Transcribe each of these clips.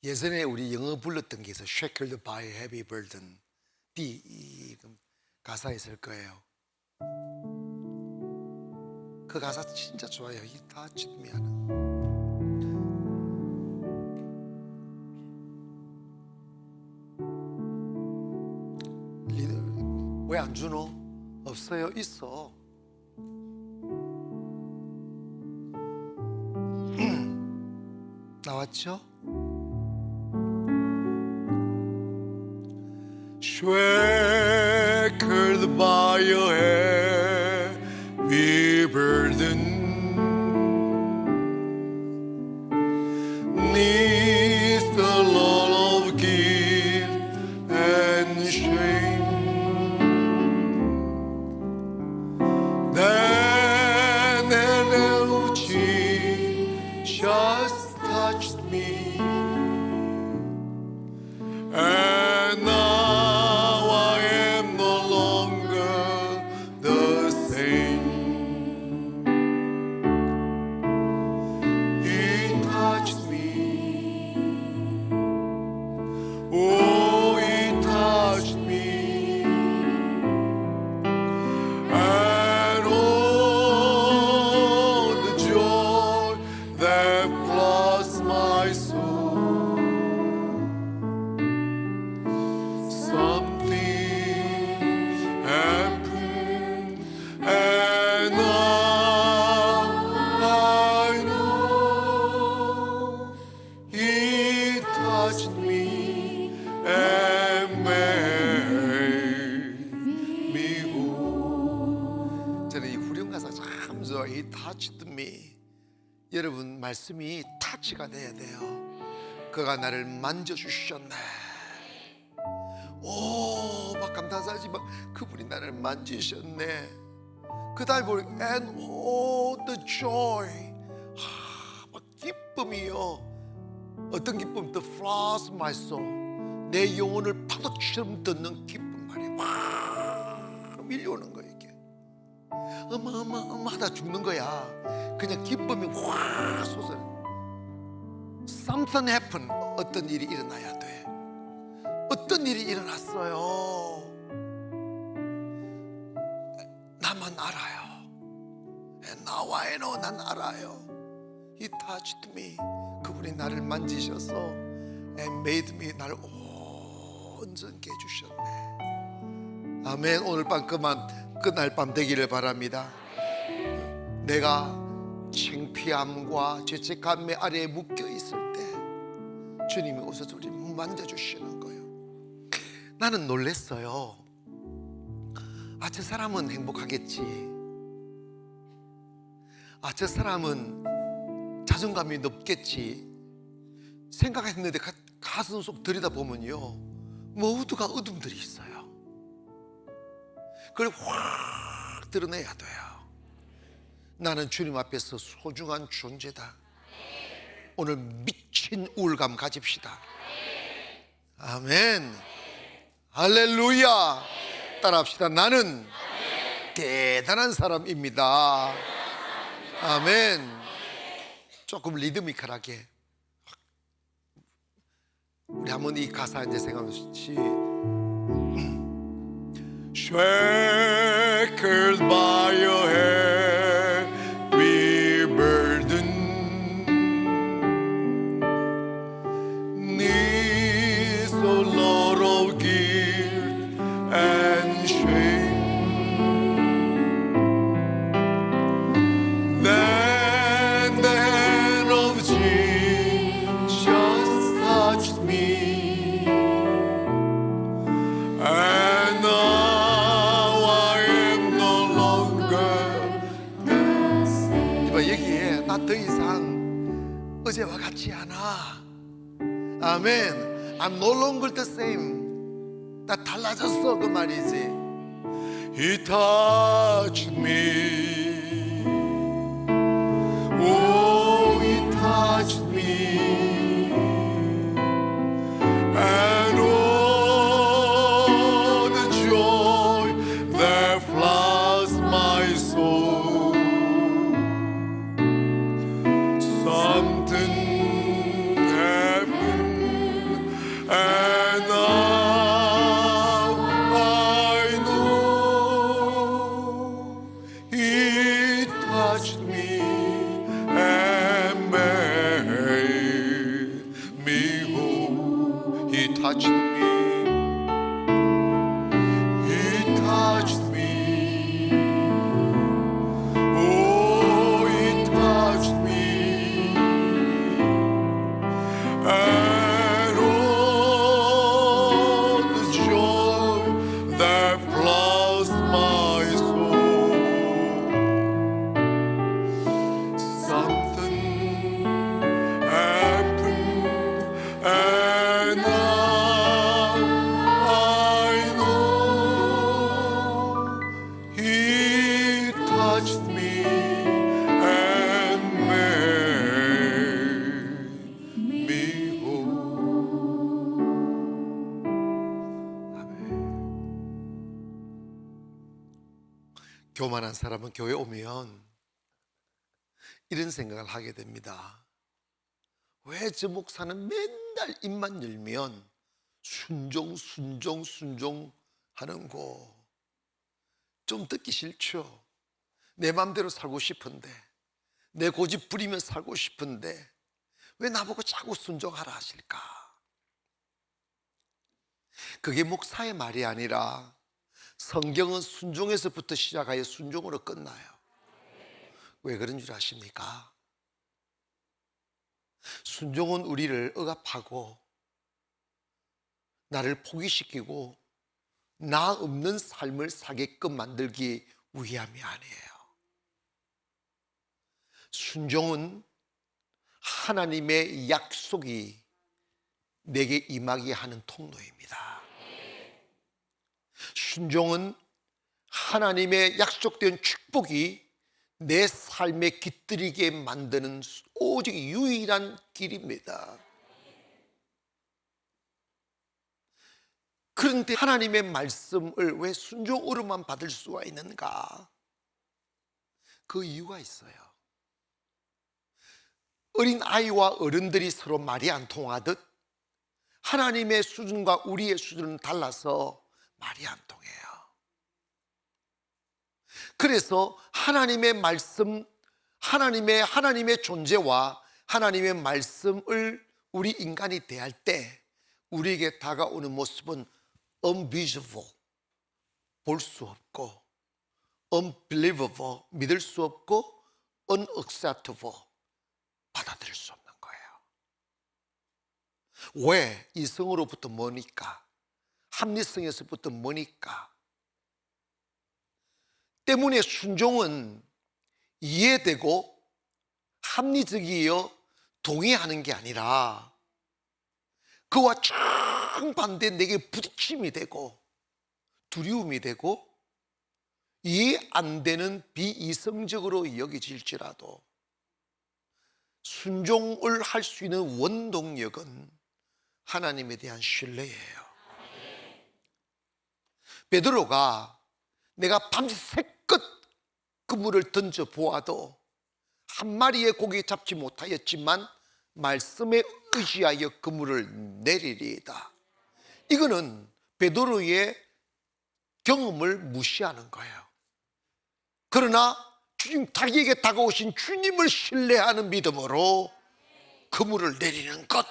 예전에 우리 영어 불렀던 게 있어. Shackled by a heavy burden. 이 가사 있을 거예요. 그 가사 진짜 좋아요. He touched me 하는. 왜 안 주노? 없어요. 있어. 나왔죠? Shackled by a heavy burden, neath the load of guilt and shame. Then an angel just touched me, and now I am no longer the same. He touched me, oh, he touched me, and oh, the joy that floods my soul. Something happened, and now I know He touched me and made me whole. 저는 이 후렴 가사 참 좋아요. He touched me. 여러분, 말씀이 타치가 돼야 돼요. 그가 나를 만져주셨네. 오, 막 감탄사지, 막 그분이 나를 만지셨네. 그 다음에 보니 and oh the joy, 막 기쁨이요. 어떤 기쁨? The floods my soul. 내 영혼을 파도처럼 뜯는 기쁨 말이에요. 막 밀려오는 거예요. 이게 어마어마하다 죽는 거야. 그냥 기쁨이 확 솟아. Something happened. 어떤 일이 일어나야 돼. 어떤 일이 일어났어요. 나만 알아요. Now I know. 난 알아요. He touched me. 그분이 나를 만지셔서 and made me. 나를 온전케 해주셨네. 아멘. 오늘 밤 끝날 밤 되기를 바랍니다. 내가 창피함과 죄책감의 아래에 묶여 있을 때 주님이 오셔서 우리 만져주시는 거예요. 나는 놀랬어요. 아, 저 사람은 행복하겠지. 아, 저 사람은 자존감이 높겠지 생각했는데 가슴 속 들여다보면요, 모두가 어둠들이 있어요. 그걸 확 드러내야 돼요. 나는 주님 앞에서 소중한 존재다. 오늘 미친 우울감 가집시다. 아멘. 할렐루야. 따라합시다. 나는 대단한 사람입니다. 아멘. 조금 리드미컬하게 우리 한번 이 가사 이제 생각하면서 Shackled by your heavy burden, neath a load of guilt and shame. Then the hand of Jesus touched me, and now I am no longer the same. 이봐, 여기에 나 더 이상 어제와 같지 않아. 아멘. I'm no longer the same. 나 달라졌어, 그 말이지. He touched me. Oh, He touched me. And oh, the joy that floods my soul. Something happened, touched me. He touched me. Oh, He touched me. And oh, the joy that floods my soul. Something happened, and now I know He touched me and made me whole. 교만한 사람은 교회 오면 이런 생각을 하게 됩니다. 왜 저 목사는 맨날 입만 열면 순종 하는고. 좀 듣기 싫죠. 내 맘대로 살고 싶은데, 내 고집 부리며 살고 싶은데 왜 나보고 자꾸 순종하라 하실까? 그게 목사의 말이 아니라 성경은 순종에서부터 시작하여 순종으로 끝나요. 왜 그런 줄 아십니까? 순종은 우리를 억압하고 나를 포기시키고 나 없는 삶을 살게끔 만들기 위함이 아니에요. 순종은 하나님의 약속이 내게 임하게 하는 통로입니다. 순종은 하나님의 약속된 축복이 내 삶에 깃들이게 만드는 오직 유일한 길입니다. 그런데 하나님의 말씀을 왜 순종으로만 받을 수가 있는가? 그 이유가 있어요. 어린 아이와 어른들이 서로 말이 안 통하듯 하나님의 수준과 우리의 수준은 달라서 말이 안 통해요. 그래서 하나님의 말씀, 하나님의 존재와 하나님의 말씀을 우리 인간이 대할 때 우리에게 다가오는 모습은 unvisible, 볼 수 없고, unbelievable, 믿을 수 없고, unacceptable, 받아들일 수 없는 거예요. 왜? 이성으로부터 머니까, 합리성에서부터 머니까. 때문에 순종은 이해되고 합리적이어 동의하는 게 아니라 그와 정반대 내게 부딪힘이 되고 두려움이 되고 이해 안 되는 비이성적으로 여겨질지라도 순종을 할 수 있는 원동력은 하나님에 대한 신뢰예요. 베드로가 내가 밤새껏 그물을 던져 보아도 한 마리의 고기 잡지 못하였지만 말씀에 의지하여 그물을 내리리이다. 이거는 베드로의 경험을 무시하는 거예요. 그러나 주님 자기에게 다가오신 주님을 신뢰하는 믿음으로 그물을 내리는 것.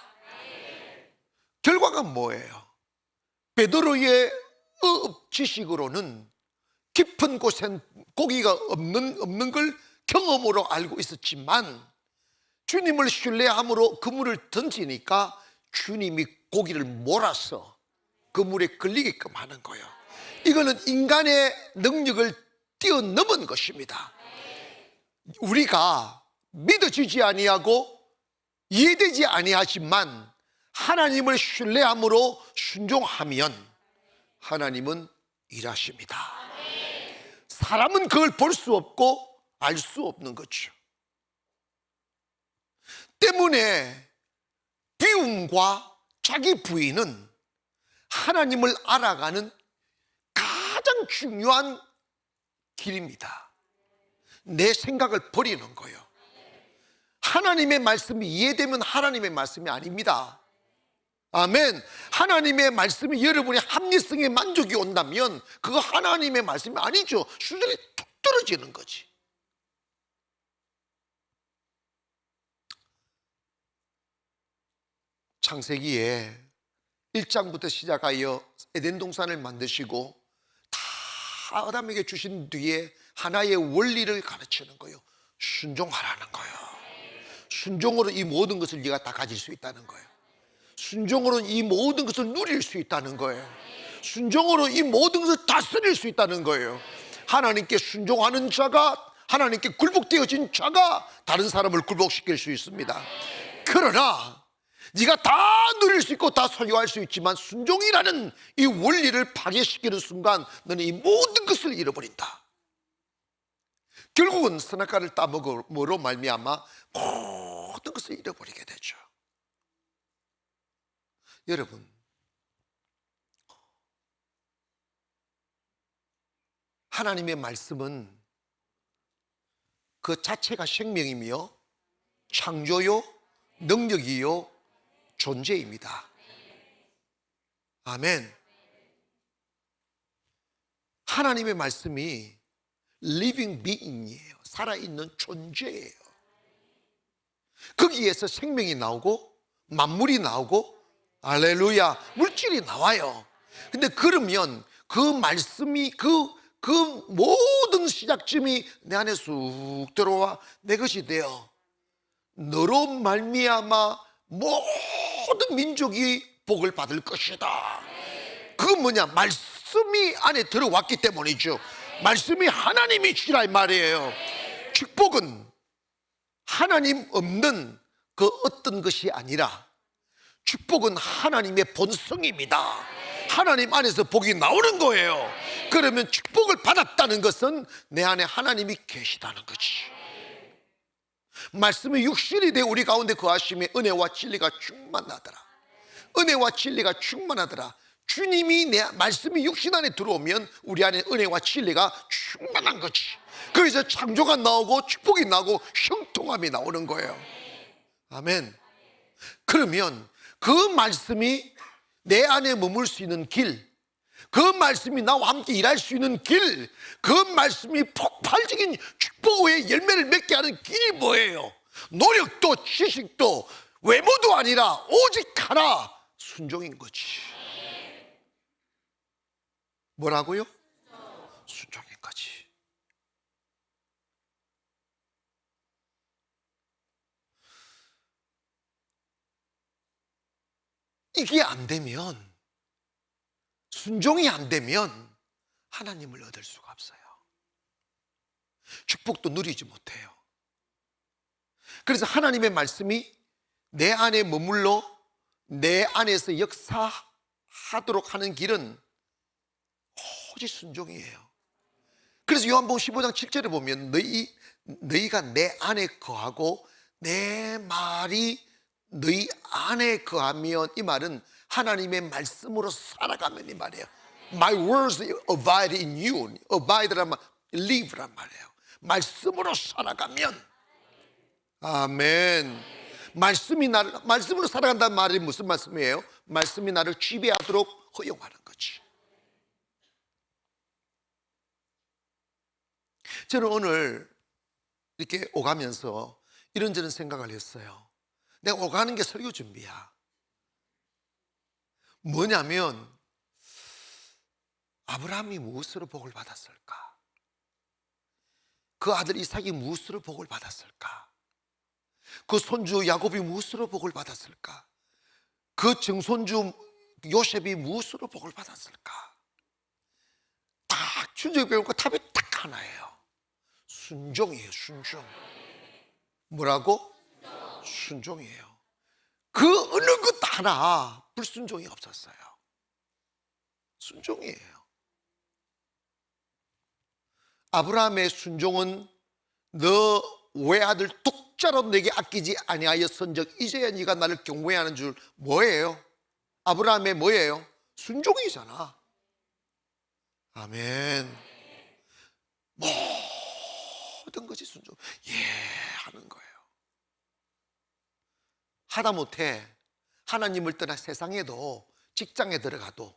결과가 뭐예요? 베드로의 지식으로는 깊은 곳엔 고기가 없는 걸 경험으로 알고 있었지만 주님을 신뢰함으로 그물을 던지니까 주님이 고기를 몰아서 그물에 걸리게끔 하는 거예요. 이거는 인간의 능력을 뛰어넘은 것입니다. 우리가 믿어지지 아니하고 이해되지 아니하지만 하나님을 신뢰함으로 순종하면 하나님은 일하십니다. 사람은 그걸 볼 수 없고 알 수 없는 거죠. 때문에 비움과 자기 부인은 하나님을 알아가는 가장 중요한 길입니다. 내 생각을 버리는 거예요. 하나님의 말씀이 이해되면 하나님의 말씀이 아닙니다. 아멘. 하나님의 말씀이 여러분의 합리성에 만족이 온다면 그거 하나님의 말씀이 아니죠. 수준이 툭 떨어지는 거지. 창세기에 1장부터 시작하여 에덴 동산을 만드시고 다 아담에게 주신 뒤에 하나의 원리를 가르치는 거예요. 순종하라는 거예요. 순종으로 이 모든 것을 네가 다 가질 수 있다는 거예요. 순종으로 이 모든 것을 누릴 수 있다는 거예요. 순종으로 이 모든 것을 다스릴 수 있다는 거예요. 하나님께 순종하는 자가, 하나님께 굴복되어진 자가 다른 사람을 굴복시킬 수 있습니다. 그러나 네가 다 누릴 수 있고 다 소유할 수 있지만 순종이라는 이 원리를 파괴시키는 순간 너는 이 모든 것을 잃어버린다. 결국은 선악과를 따먹음으로 말미암아 모든 것을 잃어버리게 되죠. 여러분, 하나님의 말씀은 그 자체가 생명이며 창조요, 능력이요, 존재입니다. 아멘. 하나님의 말씀이 living being이에요. 살아있는 존재예요. 거기에서 생명이 나오고 만물이 나오고 할렐루야, 물질이 나와요. 근데 그러면 그 말씀이 그 모든 시작점이 내 안에 쑥 들어와 내 것이 되어 너로 말미암아 모든 민족이 복을 받을 것이다. 그건 뭐냐? 말씀이 안에 들어왔기 때문이죠. 말씀이 하나님이시라 이 말이에요. 축복은 하나님 없는 그 어떤 것이 아니라 축복은 하나님의 본성입니다. 하나님 안에서 복이 나오는 거예요. 그러면 축복을 받았다는 것은 내 안에 하나님이 계시다는 거지. 말씀이 육신이 되어 우리 가운데 거하심에 은혜와 진리가 충만하더라. 은혜와 진리가 충만하더라. 주님이 내 말씀이 육신 안에 들어오면 우리 안에 은혜와 진리가 충만한 거지. 그래서 창조가 나오고 축복이 나오고 형통함이 나오는 거예요. 아멘. 그러면 그 말씀이 내 안에 머물 수 있는 길, 그 말씀이 나와 함께 일할 수 있는 길, 그 말씀이 폭발적인 축복의 열매를 맺게 하는 길이 뭐예요? 노력도 지식도 외모도 아니라 오직 하나, 순종인 거지. 뭐라고요? 순종인 거지. 이게 안 되면, 순종이 안 되면 하나님을 얻을 수가 없어요. 축복도 누리지 못해요. 그래서 하나님의 말씀이 내 안에 머물러 내 안에서 역사하도록 하는 길은 오직 순종이에요. 그래서 요한복음 15장 7절에 보면 너희가 내 안에 거하고 내 말이 너희 안에 거하면, 이 말은 하나님의 말씀으로 살아가면 이 말이에요. My words abide in you. Abide란 말, live란 말이에요. 말씀으로 살아가면. 아멘. 말씀으로 살아간다는 말이 무슨 말씀이에요? 말씀이 나를 지배하도록 허용하는 거지. 저는 오늘 이렇게 오가면서 이런저런 생각을 했어요. 내가 오가는 게 설교 준비야. 뭐냐면 아브라함이 무엇으로 복을 받았을까? 그 아들 이삭이 무엇으로 복을 받았을까? 그 손주 야곱이 무엇으로 복을 받았을까? 그 증손주 요셉이 무엇으로 복을 받았을까? 딱 준적이 배우고 답이 딱 하나예요. 순종이에요. 순종. 뭐라고? 순종이에요. 그 어느 것 하나 불순종이 없었어요. 순종이에요. 아브라함의 순종은 너 외아들 독자로 내게 아끼지 아니하였은즉 이제야 네가 나를 경외하는 줄. 뭐예요? 아브라함의 뭐예요? 순종이잖아. 아멘. 모든 것이 순종. 하는 거예요. 하다못해 하나님을 떠나 세상에도, 직장에 들어가도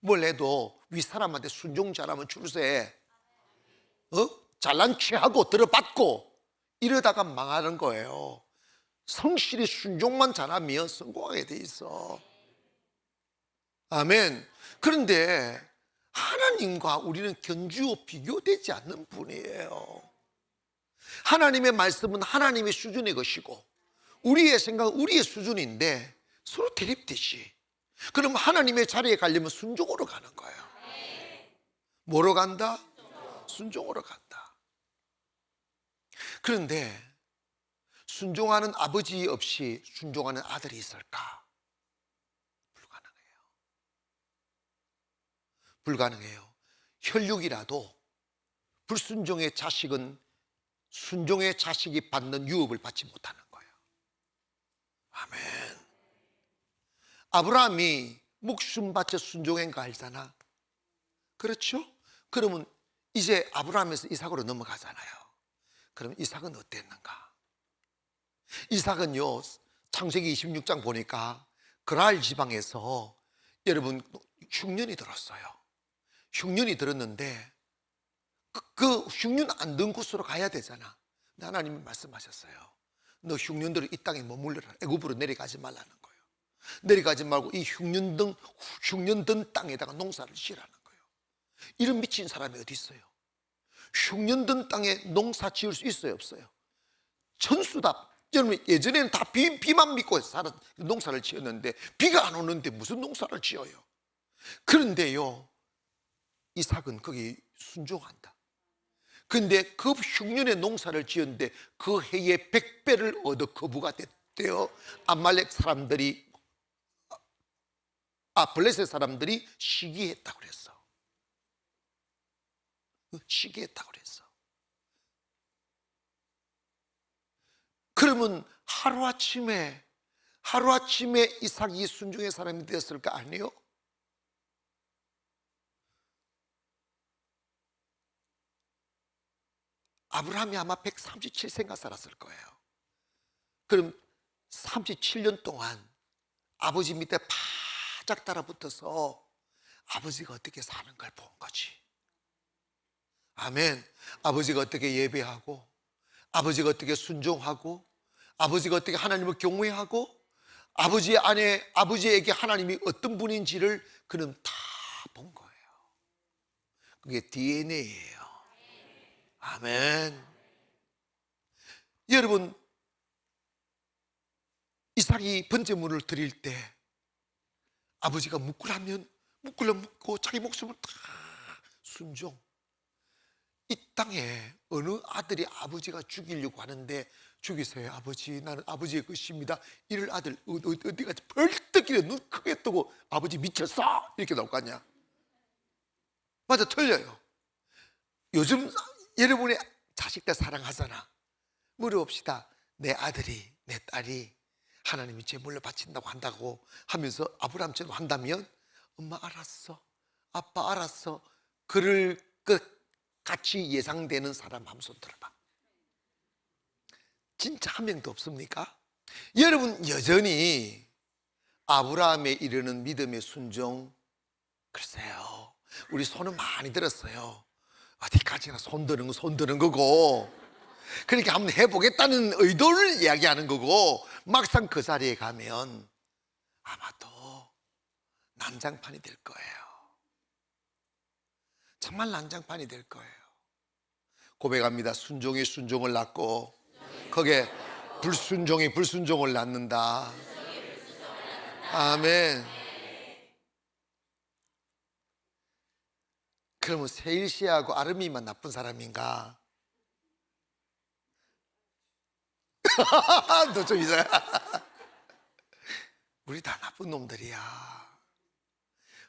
뭘 해도 윗사람한테 순종 잘하면 줄세 잘난 체하고 들어받고 이러다가 망하는 거예요. 성실히 순종만 잘하면 성공하게 돼 있어. 아멘. 그런데 하나님과 우리는 견주어 비교되지 않는 분이에요. 하나님의 말씀은 하나님의 수준의 것이고 우리의 생각은 우리의 수준인데 서로 대립듯이. 그럼 하나님의 자리에 가려면 순종으로 가는 거예요. 뭐로 간다? 순종으로 간다. 그런데 순종하는 아버지 없이 순종하는 아들이 있을까? 불가능해요. 불가능해요. 혈육이라도 불순종의 자식은 순종의 자식이 받는 유업을 받지 못하는 거예요. 아멘. 아브라함이 목숨 바쳐 순종한 거 알잖아. 그렇죠? 그러면 이제 아브라함에서 이삭으로 넘어가잖아요. 그럼 이삭은 어땠는가? 이삭은요, 창세기 26장 보니까 그랄 지방에서 여러분 흉년이 들었어요. 흉년이 들었는데 그 흉년 안 든 곳으로 가야 되잖아. 근데 하나님이 말씀하셨어요. 너 흉년들을 이 땅에 머물러라. 애굽으로 내려가지 말라는 거예요. 내려가지 말고 이 흉년 든 땅에다가 농사를 지으라는 거예요. 이런 미친 사람이 어디 있어요? 흉년 든 땅에 농사 지을 수 있어요, 없어요? 천수다. 여러분 예전에는 다 비만 믿고 농사를 지었는데 비가 안 오는데 무슨 농사를 지어요? 그런데요, 이삭은 거기 순종한다. 근데 그 흉년에 농사를 지었는데 그 해에 100배를 얻어 거부가 됐대요. 아말렉 사람들이, 블레셋 사람들이 시기했다고 그랬어. 시기했다고 그랬어. 그러면 하루아침에 이삭이 순종의 사람이 되었을까? 아니요. 아브라함이 아마 137세인가 살았을 거예요. 그럼 37년 동안 아버지 밑에 바짝 따라붙어서 아버지가 어떻게 사는 걸 본 거지. 아멘. 아버지가 어떻게 예배하고, 아버지가 어떻게 순종하고, 아버지가 어떻게 하나님을 경외하고, 아버지에게 하나님이 어떤 분인지를 그는 다 본 거예요. 그게 DNA예요. 아멘. 여러분, 이삭이 번제물을 드릴 때 아버지가 묵으라면 묵고 자기 목숨을 다 순종. 이 땅에 어느 아들이 아버지가 죽이려고 하는데 죽이세요. 아버지, 나는 아버지의 것입니다. 이럴 아들 어디가 벌떡 눈 크게 뜨고 아버지 미쳤어? 이렇게 나올 거 아니야. 맞아, 틀려요. 요즘 여러분의 자식들 사랑하잖아. 물어봅시다. 내 아들이, 내 딸이 하나님이 제물로 바친다고 한다고 하면서 아브라함처럼 한다면 엄마 알았어, 아빠 알았어, 그럴 것 같이 예상되는 사람 한 손 들어봐. 진짜 한 명도 없습니까? 여러분 여전히 아브라함에 이르는 믿음의 순종, 글쎄요, 우리 손은 많이 들었어요. 어디까지나 손 드는 거고, 그러니까 한번 해보겠다는 의도를 이야기하는 거고, 막상 그 자리에 가면 아마도 난장판이 될 거예요. 정말 난장판이 될 거예요. 고백합니다. 순종이 순종을 낳고 거기에 불순종이 불순종을 낳는다. 아멘. 그러면 세일씨하고 아름이만 나쁜 사람인가? 너 좀 이제 우리 다 나쁜 놈들이야.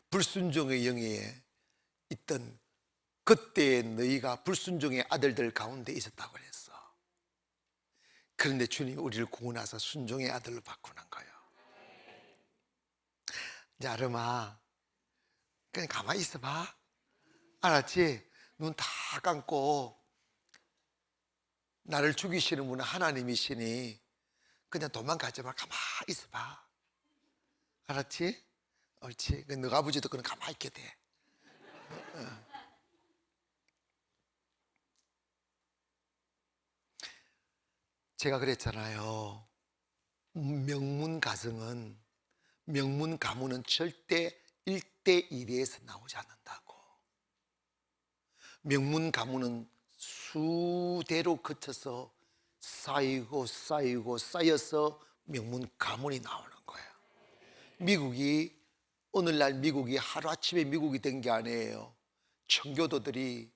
불순종의 영에 있던 그때 너희가 불순종의 아들들 가운데 있었다고 그랬어. 그런데 주님이 우리를 구원하사 순종의 아들로 바꾸는 거예요. 이제 아름아, 그냥 가만히 있어봐. 알았지? 눈 다 감고 나를 죽이시는 분은 하나님이시니 그냥 도망가지 마. 가만히 있어봐. 알았지? 옳지. 너가 아버지도 그냥 가만히 있게 돼. 제가 그랬잖아요. 명문 가문은 절대 1대1에서 나오지 않는다고. 명문 가문은 수대로 거쳐서 쌓이고 쌓여서 명문 가문이 나오는 거예요. 미국이, 오늘날 미국이 하루아침에 미국이 된 게 아니에요. 청교도들이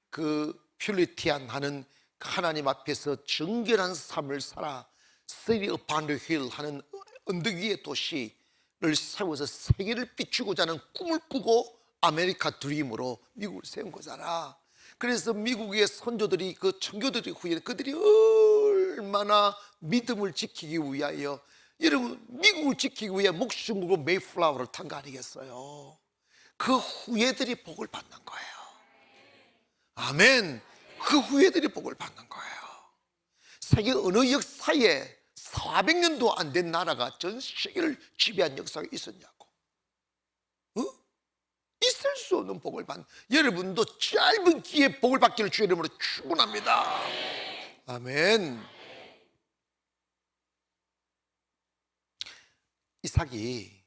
그 퓨리티안 하는 하나님 앞에서 정결한 삶을 살아 City upon the hill 하는 언덕 위의 도시를 세워서 세계를 비추고자 하는 꿈을 꾸고 아메리카 드림으로 미국을 세운 거잖아. 그래서 미국의 선조들이, 그 청교도들이 후에 그들이 얼마나 믿음을 지키기 위하여, 여러분 미국을 지키기 위해 목숨 걸고 메이플라워를 탄 거 아니겠어요? 그 후예들이 복을 받는 거예요. 아멘. 그 후예들이 복을 받는 거예요. 세계 어느 역사에 400년도 안 된 나라가 전 세계를 지배한 역사가 있었냐고. 있을 수 없는 복을 받는, 여러분도 짧은 기회에 복을 받기를 주의 이름으로 축원합니다. 아멘. 이삭이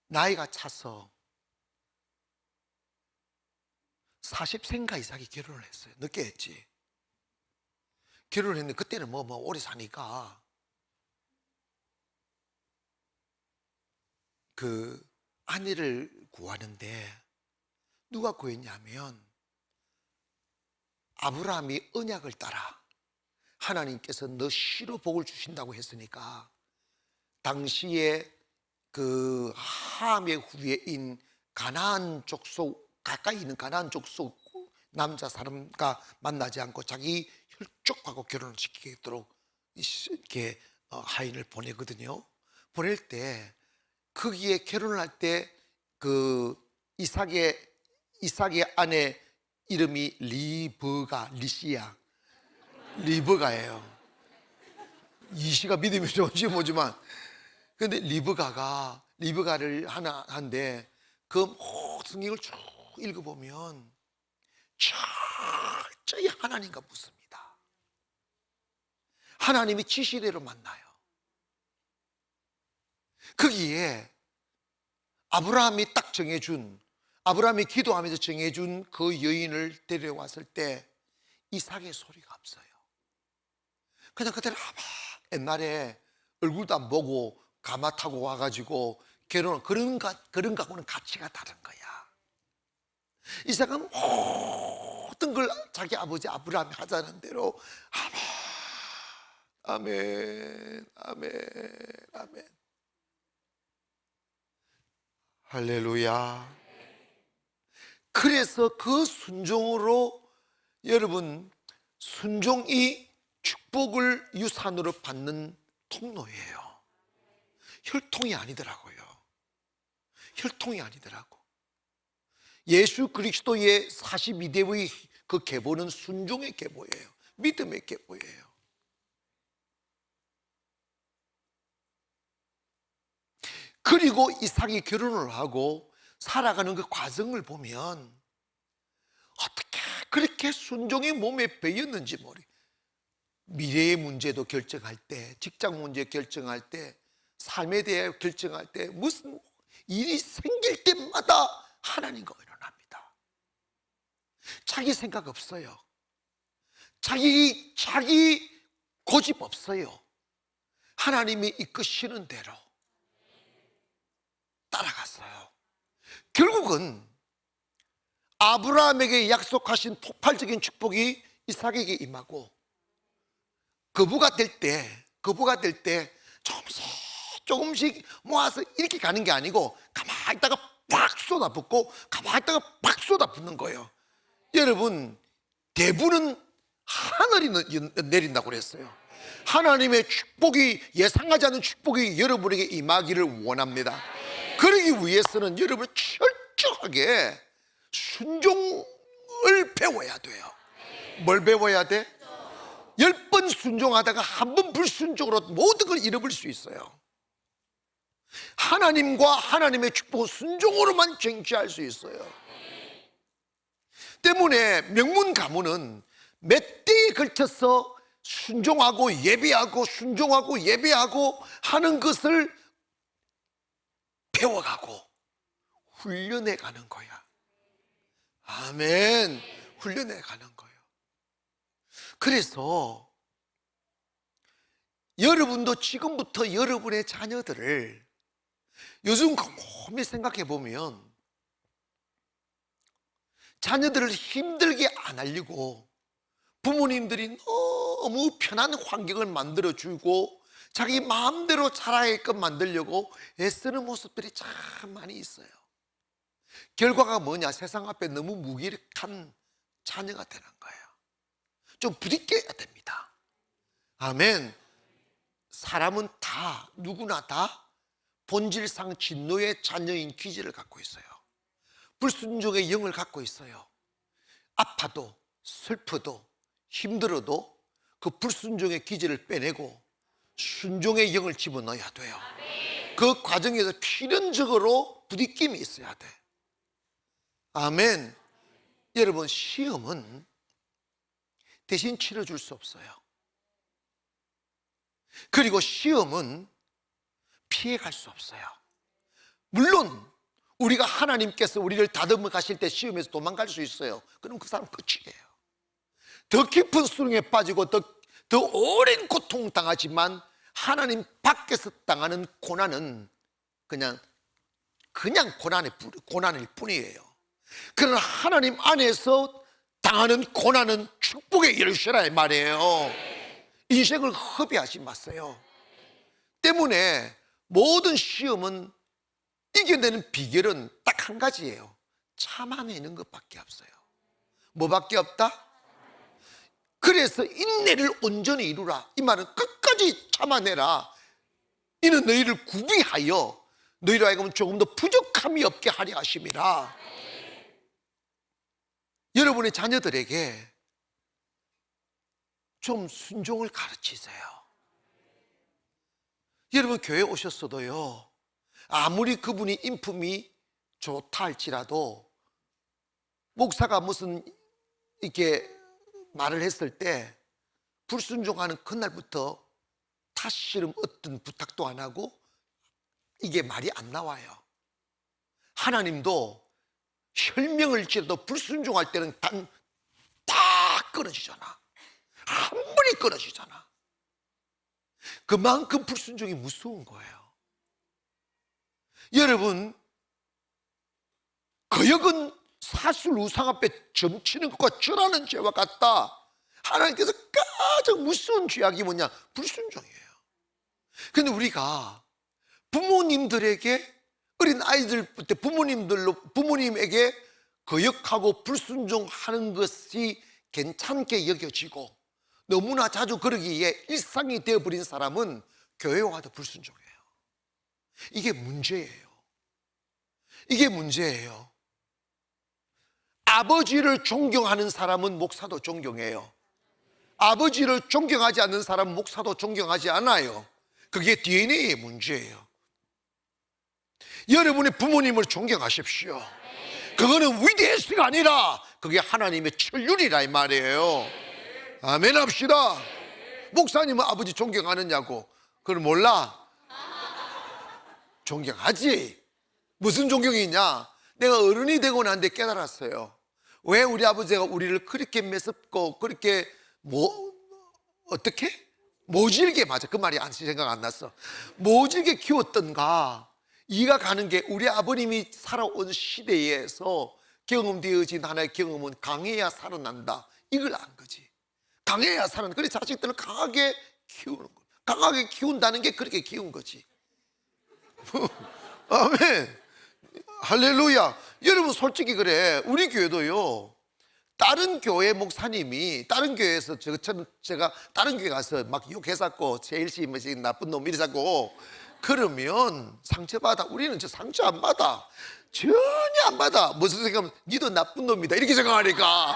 나이가 차서 40세인가 이삭이 결혼을 했어요. 늦게 했지. 결혼을 했는데 그때는 뭐 오래 사니까 그 아내를 구하는데 누가 구했냐면 아브라함이 언약을 따라 하나님께서 너 씨로 복을 주신다고 했으니까 당시에 그 함의 후예인 가나안 족속, 가까이 있는 가나안 족속 남자 사람과 만나지 않고 자기 혈족하고 결혼을 시키도록 이렇게 하인을 보내거든요. 보낼 때 거기에 결혼을 할 때 그 이삭의 아내 이름이 리시야, 리브가예요. 이시가 믿음이 좋은지 모르지만, 근데 리브가를 하나 한데 그 성경을 쭉 읽어보면 철저히 하나님과 묻습니다. 하나님이 지시대로 만나요. 거기에 아브라함이 딱 정해준, 아브라함이 기도하면서 정해준 그 여인을 데려왔을 때 이삭의 소리가 없어요. 그냥 그때는 옛날에 얼굴도 안 보고 가마 타고 와가지고 결혼, 그런 거하고는 가치가 다른 거야. 이삭은 모든 걸 자기 아버지 아브라함이 하자는 대로 아멘, 아멘, 아멘. 할렐루야. 그래서 그 순종으로, 여러분, 순종이 축복을 유산으로 받는 통로예요. 혈통이 아니더라고요. 혈통이 아니더라고. 예수 그리스도의 42대의 그 계보는 순종의 계보예요. 믿음의 계보예요. 그리고 이삭이 결혼을 하고 살아가는 그 과정을 보면 어떻게 그렇게 순종이 몸에 배였는지 모르겠어요. 미래의 문제도 결정할 때, 직장 문제 결정할 때, 삶에 대해 결정할 때, 무슨 일이 생길 때마다 하나님과 의논합니다. 자기 생각 없어요. 자기 고집 없어요. 하나님이 이끄시는 대로 따라갔어요. 결국은 아브라함에게 약속하신 폭발적인 축복이 이삭에게 임하고, 거부가 될 때 조금씩 모아서 이렇게 가는 게 아니고 가만히 있다가 팍 쏟아붓고 가만히 있다가 팍 쏟아붓는 거예요. 여러분, 대부는 하늘이 내린다고 그랬어요. 하나님의 축복이, 예상하지 않은 축복이 여러분에게 임하기를 원합니다. 그러기 위해서는 여러분 철저하게 순종을 배워야 돼요. 뭘 배워야 돼? 10번 순종하다가 한 번 불순종으로 모든 걸 잃어버릴 수 있어요. 하나님과 하나님의 축복은 순종으로만 쟁취할 수 있어요. 때문에 명문 가문은 몇 대에 걸쳐서 순종하고 예배하고 순종하고 예배하고 하는 것을 배워가고 훈련해 가는 거야. 아멘. 훈련해 가는 거예요. 그래서 여러분도 지금부터 여러분의 자녀들을 요즘 곰곰이 생각해 보면 자녀들을 힘들게 안 하려고 부모님들이 너무 편한 환경을 만들어주고 자기 마음대로 자라게끔 만들려고 애쓰는 모습들이 참 많이 있어요. 결과가 뭐냐? 세상 앞에 너무 무기력한 자녀가 되는 거예요. 좀 부딪혀야 됩니다. 아멘. 사람은 다, 누구나 다 본질상 진노의 자녀인 기질을 갖고 있어요. 불순종의 영을 갖고 있어요. 아파도 슬퍼도 힘들어도 그 불순종의 기질을 빼내고 순종의 영을 집어넣어야 돼요. 그 과정에서 필연적으로 부딪힘이 있어야 돼. 아멘. 여러분, 시험은 대신 치러줄 수 없어요. 그리고 시험은 피해갈 수 없어요. 물론 우리가 하나님께서 우리를 다듬어 가실 때 시험에서 도망갈 수 있어요. 그럼 그 사람 끝이에요. 더 깊은 수렁에 빠지고 더 오랜 고통 당하지만 하나님 밖에서 당하는 고난은 그냥 고난일 뿐이에요. 그러나 하나님 안에서 당하는 고난은 축복의 열쇠라 이 말이에요. 인생을 허비하지 마세요. 때문에 모든 시험은 이겨내는 비결은 딱 한 가지예요. 참아내는 것밖에 없어요. 뭐밖에 없다? 그래서 인내를 온전히 이루라. 이 말은 끝까지 참아내라. 이는 너희를 구비하여 너희로 하여금 조금 더 부족함이 없게 하려 하심이라. 여러분의 자녀들에게 좀 순종을 가르치세요. 여러분 교회 오셨어도요, 아무리 그분이 인품이 좋다 할지라도 목사가 무슨 이렇게 말을 했을 때 불순종하는 그날부터 다시는 어떤 부탁도 안 하고 이게 말이 안 나와요. 하나님도 혈명을 지어도 불순종할 때는 다 끊어지잖아. 한 번에 끊어지잖아. 그만큼 불순종이 무서운 거예요. 여러분, 거역은 사슬 우상 앞에 점치는 것과 절하는 죄와 같다. 하나님께서 가장 무서운 죄악이 뭐냐? 불순종이에요. 그런데 우리가 부모님들에게, 어린 아이들부터 부모님에게 거역하고 불순종하는 것이 괜찮게 여겨지고 너무나 자주 그러기에 일상이 되어버린 사람은 교회 와도 불순종해요. 이게 문제예요. 이게 문제예요. 아버지를 존경하는 사람은 목사도 존경해요. 아버지를 존경하지 않는 사람은 목사도 존경하지 않아요. 그게 DNA의 문제예요. 여러분의 부모님을 존경하십시오. 그거는 위대해서가 아니라 그게 하나님의 천륜이라 이 말이에요. 아멘 합시다. 목사님은 아버지 존경하느냐고. 그걸 몰라? 존경하지. 무슨 존경이 있냐? 내가 어른이 되고 난 뒤에 깨달았어요. 왜 우리 아버지가 우리를 그렇게 매섭고 그렇게 어떻게? 모질게, 맞아, 그 말이 생각 안 났어. 모질게 키웠던가. 이가 가는 게 우리 아버님이 살아온 시대에서 경험되어진 하나의 경험은 강해야 살아난다, 이걸 안 거지. 강해야 살아난다. 그래서 자식들을 강하게 키우는 거. 강하게 키운다는 게 그렇게 키운 거지. 아멘. 할렐루야. 여러분 솔직히 그래. 우리 교회도요, 다른 교회 목사님이 다른 교회에서 제가 다른 교회 가서 막 욕해갖고 제일씨 나쁜 놈 이래갖고 그러면 상처받아. 우리는 저 상처 안 받아. 전혀 안 받아. 무슨 생각하면 니도 나쁜 놈이다 이렇게 생각하니까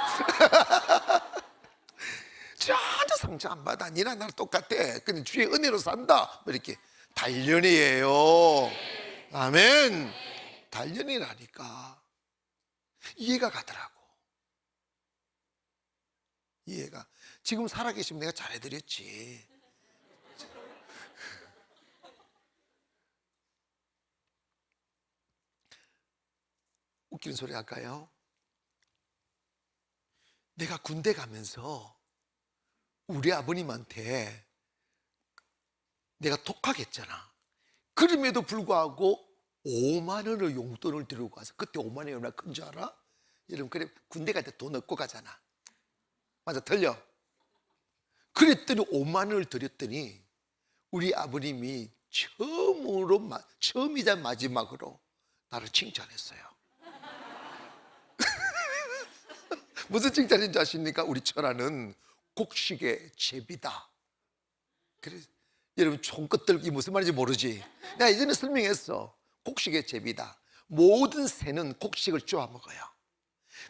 전혀 상처 안 받아. 니랑 나랑 똑같아. 근데 주의 은혜로 산다, 뭐 이렇게. 단련이에요. 아멘. 단련이라니까. 이해가 가더라고. 이해가. 지금 살아계시면 내가 잘해드렸지. 웃기는 소리 할까요? 내가 군대 가면서 우리 아버님한테 내가 독학했잖아. 그럼에도 불구하고 5만 원을 용돈을 들고 가서, 그때 5만 원이 얼마나 큰 줄 알아? 여러분, 그래 군대 갈 때 돈 얻고 가잖아. 맞아, 틀려. 그랬더니 5만 원을 드렸더니 우리 아버님이 처음이자 마지막으로 나를 칭찬했어요. 무슨 칭찬인지 아십니까? 우리 철아는 곡식의 제비다. 그래, 여러분 총끝들기 무슨 말인지 모르지? 내가 예전에 설명했어. 곡식의 제비다. 모든 새는 곡식을 쪼아 먹어요.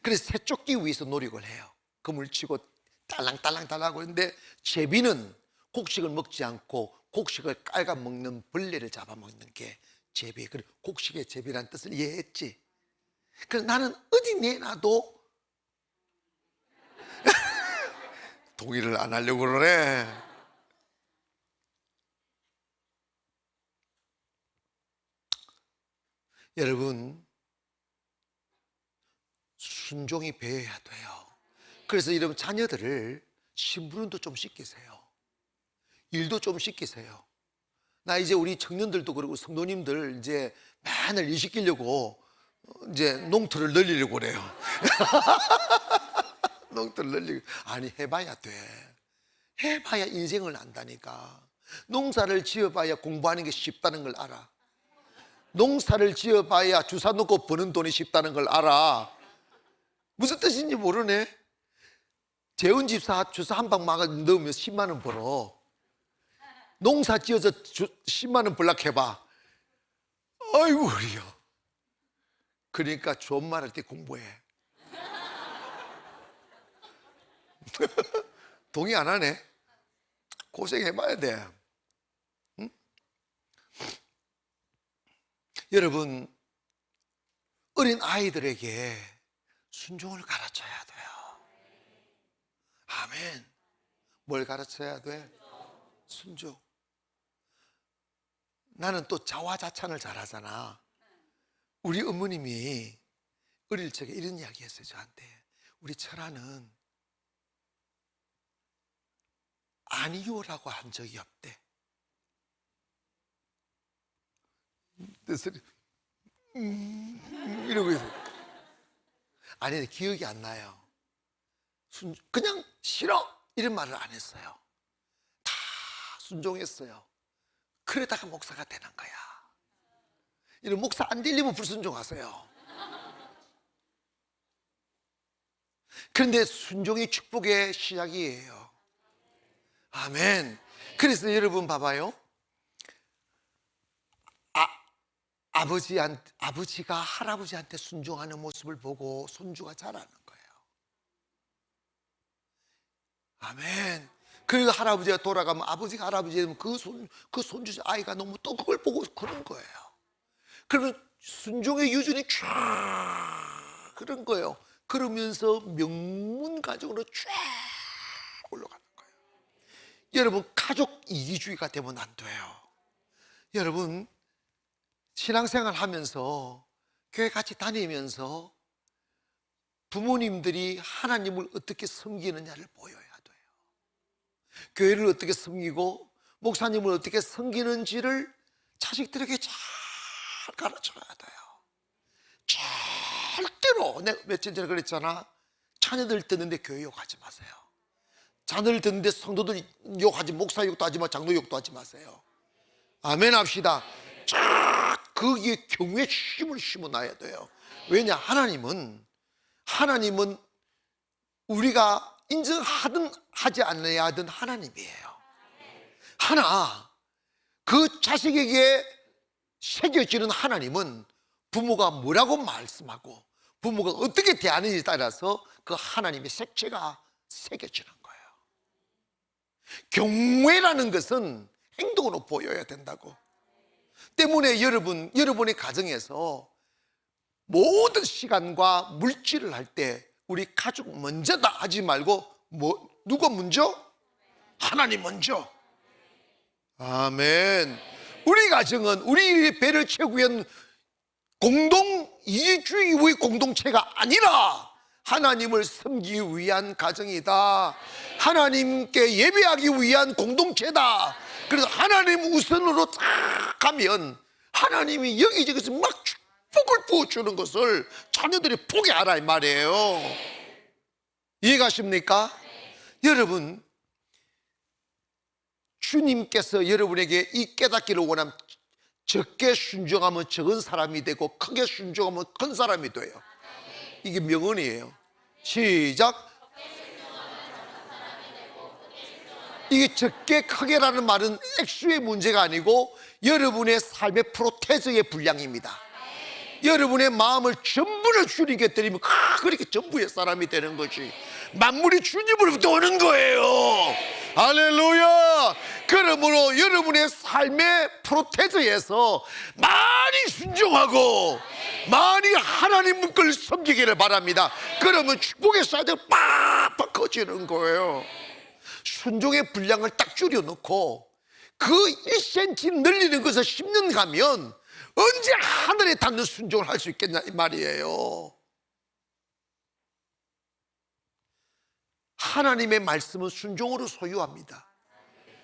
그래서 새 쫓기 위해서 노력을 해요. 그물 치고 딸랑딸랑딸랑하고. 있는데 제비는 곡식을 먹지 않고 곡식을 깔아 먹는 벌레를 잡아먹는 게 제비. 그래, 곡식의 제비라는 뜻을 이해했지? 그래서 나는 어디 내놔도 동의를 안 하려고 그러네. 여러분, 순종이 배워야 돼요. 그래서 여러분 자녀들을 신부름도 좀 시키세요. 일도 좀 시키세요. 나 이제 우리 청년들도 그러고 성도님들 이제 맨날 일 시키려고 이제 농토를 늘리려고 그래요. 농토를 늘리고. 아니, 해봐야 돼. 해봐야 인생을 안다니까. 농사를 지어봐야 공부하는 게 쉽다는 걸 알아. 농사를 지어봐야 주사 놓고 버는 돈이 쉽다는 걸 알아. 무슨 뜻인지 모르네. 재훈 집사 주사 한 방 막아 넣으면 10만 원 벌어. 농사 지어서 10만 원 벌락 해봐. 아이고 우리야. 그러니까 좋은 말 할 때 공부해. 동의 안 하네. 고생해봐야 돼. 응? 여러분, 어린 아이들에게 순종을 가르쳐야 돼요. 아멘. 뭘 가르쳐야 돼? 순종. 나는 또 자화자찬을 잘하잖아. 우리 어머님이 어릴 적에 이런 이야기 했어요, 저한테. 우리 철아는 아니요라고 한 적이 없대. 이러고 있어. 아니, 기억이 안 나요. 그냥 싫어 이런 말을 안 했어요. 다 순종했어요. 그러다가 목사가 되는 거야. 이런 목사 안 들리면 불순종하세요. 그런데 순종이 축복의 시작이에요. 아멘. 그래서 여러분 봐봐요. 아버지가 할아버지한테 순종하는 모습을 보고 손주가 자라는 거예요. 아멘. 그리고 할아버지가 돌아가면, 아버지가 할아버지 되면 그 손주 아이가 너무 또 그걸 보고 그런 거예요. 그러면 순종의 유전이 쫙 그런 거예요. 그러면서 명문 가정으로 쫙 올라가는 거예요. 여러분, 가족 이기주의가 되면 안 돼요. 여러분, 신앙생활 하면서 교회 같이 다니면서 부모님들이 하나님을 어떻게 섬기느냐를 보여야 돼요. 교회를 어떻게 섬기고 목사님을 어떻게 섬기는지를 자식들에게 잘 가르쳐야 돼요. 절대로, 내가 며칠 전에 그랬잖아. 자녀들 듣는데 교회 욕하지 마세요. 자녀들 듣는데 성도들 욕하지, 목사 욕도 하지 마, 장로 욕도 하지 마세요. 아멘 합시다. 거기에 경외의 힘을 심어놔야 돼요. 왜냐? 하나님은 우리가 인정하든 하지 않아야 하든 하나님이에요. 하나, 그 자식에게 새겨지는 하나님은 부모가 뭐라고 말씀하고 부모가 어떻게 대하는지에 따라서 그 하나님의 색채가 새겨지는 거예요. 경외라는 것은 행동으로 보여야 된다고. 때문에 여러분의 가정에서 모든 시간과 물질을 할 때 우리 가족 먼저다 하지 말고 누가 먼저? 하나님 먼저. 아멘. 우리 가정은 우리 배를 채우기 위한 공동 이주의의 공동체가 아니라 하나님을 섬기기 위한 가정이다. 하나님께 예배하기 위한 공동체다. 그래서 하나님 우선으로 딱 가면 하나님이 여기저기서 막 축복을 부어주는 것을 자녀들이 보게 하라 이 말이에요. 이해가십니까? 여러분, 주님께서 여러분에게 이 깨닫기를 원하면 적게 순종하면 적은 사람이 되고 크게 순종하면 큰 사람이 돼요. 이게 명언이에요. 시작. 이게 적게 크게라는 말은 액수의 문제가 아니고 여러분의 삶의 프로테저의 분량입니다. 여러분의 마음을 전부를 주님께 드리면 그렇게 전부의 사람이 되는 거지. 만물이 주님으로부터 오는 거예요. 할렐루야. 그러므로 여러분의 삶의 프로테저에서 많이 순종하고 많이 하나님 걸 섬기기를 바랍니다. 그러면 축복의 사이즈가 빡빡 커지는 거예요. 순종의 분량을 딱 줄여놓고 그 1cm 늘리는 것을 10년 가면 언제 하늘에 닿는 순종을 할 수 있겠냐 이 말이에요. 하나님의 말씀은 순종으로 소유합니다.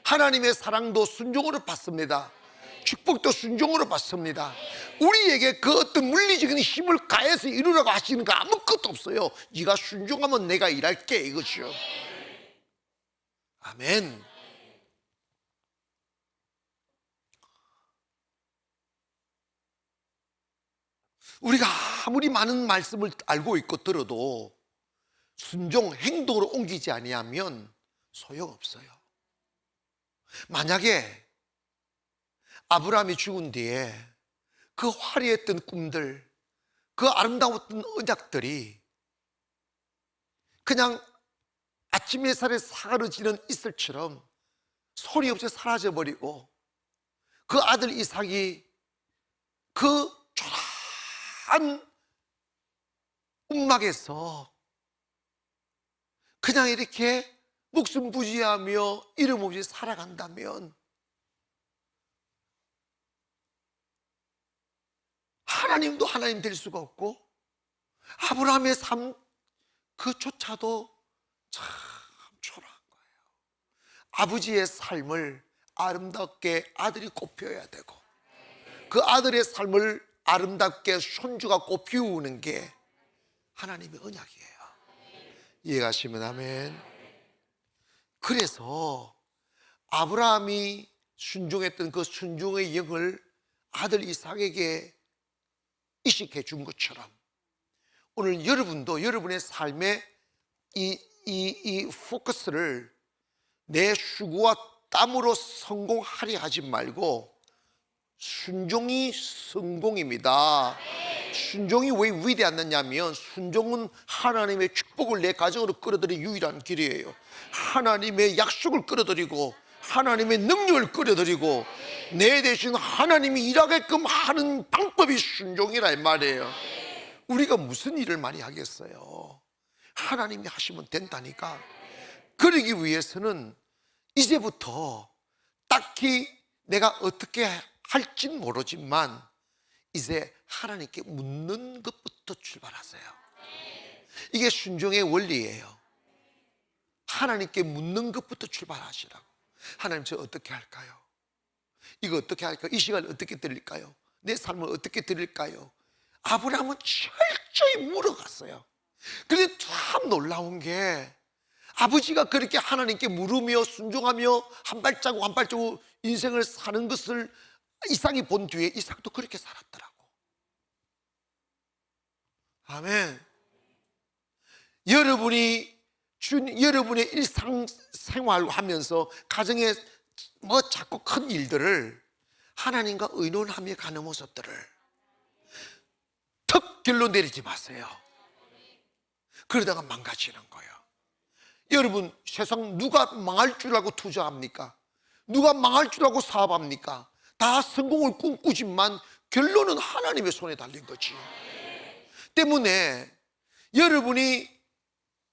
하나님의 사랑도 순종으로 받습니다. 축복도 순종으로 받습니다. 우리에게 그 어떤 물리적인 힘을 가해서 이루라고 하시는 거 아무것도 없어요. 네가 순종하면 내가 일할게 이것이요. 아멘. 우리가 아무리 많은 말씀을 알고 있고 들어도 순종 행동으로 옮기지 아니하면 소용없어요. 만약에 아브라함이 죽은 뒤에 그 화려했던 꿈들, 그 아름다웠던 언약들이 그냥 아침 햇살에 사그러지는 이슬처럼 소리 없이 사라져버리고 그 아들 이삭이 그 초라한 움막에서 그냥 이렇게 목숨 부지하며 이름 없이 살아간다면 하나님도 하나님 될 수가 없고 아브라함의 삶 그조차도 참 초라한 거예요. 아버지의 삶을 아름답게 아들이 꽃피워야 되고 그 아들의 삶을 아름답게 손주가 꽃피우는 게 하나님의 언약이에요. 이해가시면 아멘. 그래서 아브라함이 순종했던 그 순종의 영을 아들 이삭에게 이식해 준 것처럼 오늘 여러분도 여러분의 삶의 이 포커스를 내 수고와 땀으로 성공하려 하지 말고 순종이 성공입니다. 순종이 왜 위대하느냐면 순종은 하나님의 축복을 내 가정으로 끌어들이는 유일한 길이에요. 하나님의 약속을 끌어들이고 하나님의 능력을 끌어들이고 내 대신 하나님이 일하게끔 하는 방법이 순종이라 이 말이에요. 우리가 무슨 일을 많이 하겠어요. 하나님이 하시면 된다니까. 그러기 위해서는 이제부터 딱히 내가 어떻게 할진 모르지만 이제 하나님께 묻는 것부터 출발하세요. 이게 순종의 원리예요. 하나님께 묻는 것부터 출발하시라고. 하나님 저 어떻게 할까요? 이거 어떻게 할까요? 이 시간을 어떻게 드릴까요? 내 삶을 어떻게 드릴까요? 아브라함은 철저히 물어갔어요. 그런데 참 놀라운 게 아버지가 그렇게 하나님께 물으며 순종하며 한 발자국 한 발자국 인생을 사는 것을 이삭이 본 뒤에 이삭도 그렇게 살았더라고. 아멘. 여러분의 일상생활 하면서 가정에 뭐 자꾸 큰 일들을 하나님과 의논하며 가는 모습들을 턱 결론 내리지 마세요. 그러다가 망가지는 거예요. 여러분, 세상 누가 망할 줄 알고 투자합니까? 누가 망할 줄 알고 사업합니까? 다 성공을 꿈꾸지만 결론은 하나님의 손에 달린 거지. 때문에 여러분이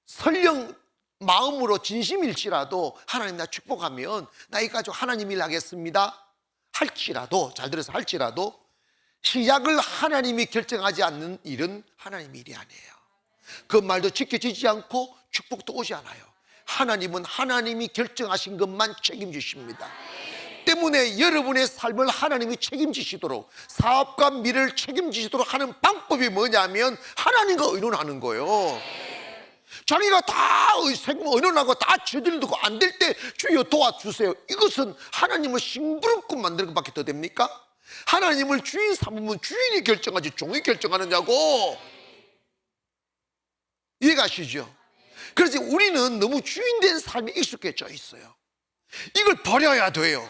설령 마음으로 진심일지라도 하나님 나 축복하면 나 이 가지고 하나님 일 하겠습니다 할지라도, 잘 들어서 할지라도 시작을 하나님이 결정하지 않는 일은 하나님의 일이 아니에요. 그 말도 지켜지지 않고 축복도 오지 않아요. 하나님은 하나님이 결정하신 것만 책임지십니다. 때문에 여러분의 삶을 하나님이 책임지시도록, 사업과 미래를 책임지시도록 하는 방법이 뭐냐면 하나님과 의논하는 거예요. 자기가 다 의논하고 다 저질러 두고 안 될 때 주여 도와주세요, 이것은 하나님을 싱부름꾼 만드는 것밖에 더 됩니까? 하나님을 주인 삼으면 주인이 결정하지 종이 결정하느냐고. 이해가시죠? 그래서 우리는 너무 주인된 삶에 익숙해져 있어요. 이걸 버려야 돼요.